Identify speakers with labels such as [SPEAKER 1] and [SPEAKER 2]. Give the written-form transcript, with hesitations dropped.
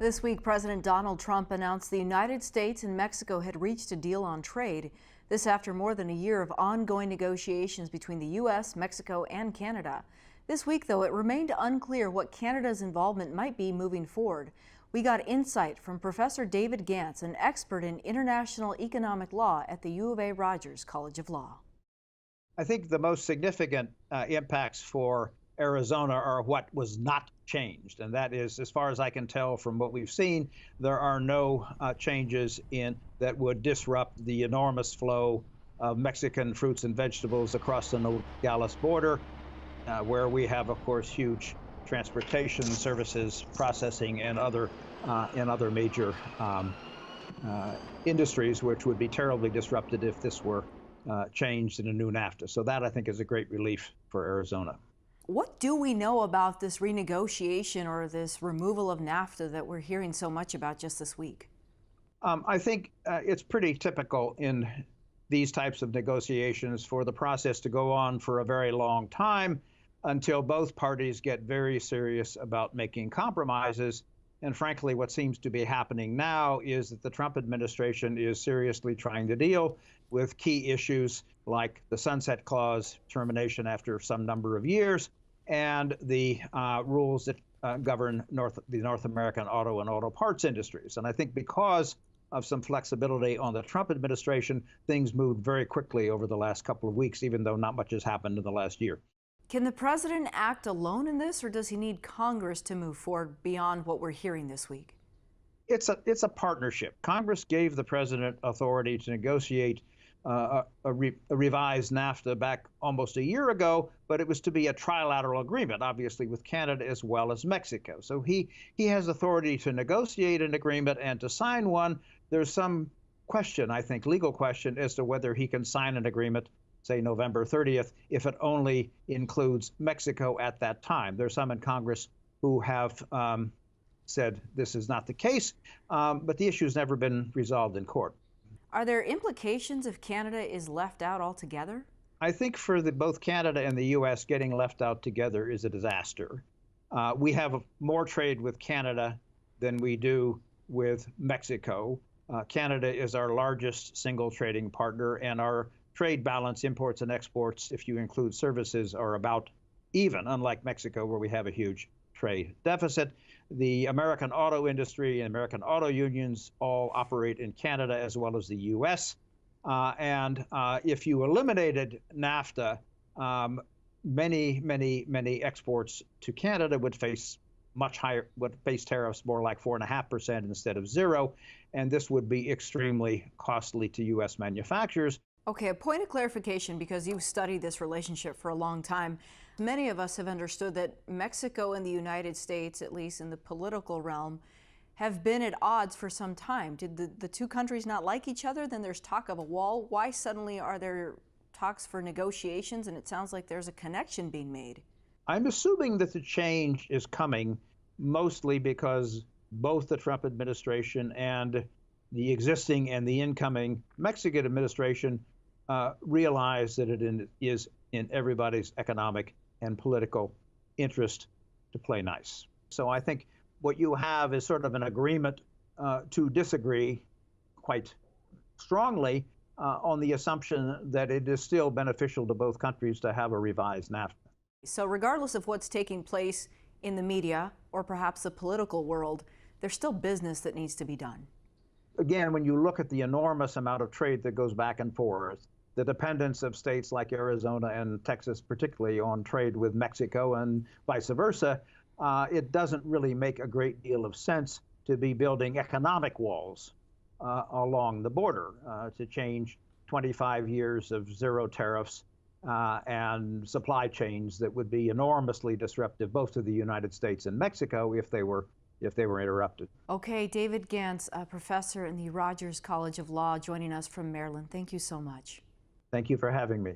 [SPEAKER 1] This week, President Donald Trump announced the United States and Mexico had reached a deal on trade. This after more than a year of ongoing negotiations between the U.S., Mexico, and Canada. This week, though, it remained unclear what Canada's involvement might be moving forward. We got insight from Professor David Gantz, an expert in international economic law at the U of A Rogers College of Law.
[SPEAKER 2] I think the most significant impacts for Arizona are what was not changed. And that is, as far as I can tell from what we've seen, there are no changes that would disrupt the enormous flow of Mexican fruits and vegetables across the Nogales border, where we have, of course, huge transportation services, processing, and other major industries, which would be terribly disrupted if this were changed in a new NAFTA. So that, I think, is a great relief for Arizona.
[SPEAKER 1] What do we know about this renegotiation or this removal of NAFTA that we're hearing so much about just this week?
[SPEAKER 2] I think it's pretty typical in these types of negotiations for the process to go on for a very long time until both parties get very serious about making compromises. And frankly, what seems to be happening now is that the Trump administration is seriously trying to deal with key issues like the sunset clause, termination after some number of years, and the rules that govern the North American auto and auto parts industries. And I think because of some flexibility on the Trump administration, things moved very quickly over the last couple of weeks, even though not much has happened in the last year.
[SPEAKER 1] Can the president act alone in this, or does he need Congress to move forward beyond what we're hearing this week?
[SPEAKER 2] It's a partnership. Congress gave the president authority to negotiate a revised NAFTA back almost a year ago, but it was to be a trilateral agreement, obviously with Canada as well as Mexico. So he has authority to negotiate an agreement and to sign one. There's some question, I think, legal question, as to whether he can sign an agreement, say November 30th, if it only includes Mexico at that time. There's some in Congress who have said this is not the case, but the issue has never been resolved in court.
[SPEAKER 1] Are there implications if Canada is left out altogether?
[SPEAKER 2] I think for both Canada and the U.S., getting left out together is a disaster. We have more trade with Canada than we do with Mexico. Canada is our largest single trading partner, and our trade balance, imports and exports, if you include services, are about even, unlike Mexico, where we have a huge trade deficit. The American auto industry and American auto unions all operate in Canada as well as the U.S. And if you eliminated NAFTA, many exports to Canada would face tariffs more like 4.5% instead of 0%, and this would be extremely costly to U.S. manufacturers.
[SPEAKER 1] Okay, a point of clarification, because you've studied this relationship for a long time. Many of us have understood that Mexico and the United States, at least in the political realm, have been at odds for some time. Did the two countries not like each other? Then there's talk of a wall. Why suddenly are there talks for negotiations, and it sounds like there's a connection being made?
[SPEAKER 2] I'm assuming that the change is coming mostly because both the Trump administration and the existing and the incoming Mexican administration realize that it is in everybody's economic and political interest to play nice. So I think what you have is sort of an agreement to disagree quite strongly on the assumption that it is still beneficial to both countries to have a revised NAFTA.
[SPEAKER 1] So regardless of what's taking place in the media or perhaps the political world, there's still business that needs to be done.
[SPEAKER 2] Again, when you look at the enormous amount of trade that goes back and forth, the dependence of states like Arizona and Texas, particularly on trade with Mexico and vice versa, it doesn't really make a great deal of sense to be building economic walls along the border to change 25 years of 0 tariffs and supply chains that would be enormously disruptive both to the United States and Mexico if they were interrupted.
[SPEAKER 1] Okay, David Gantz, a professor in the Rogers College of Law, joining us from Maryland. Thank you so much.
[SPEAKER 2] Thank you for having me.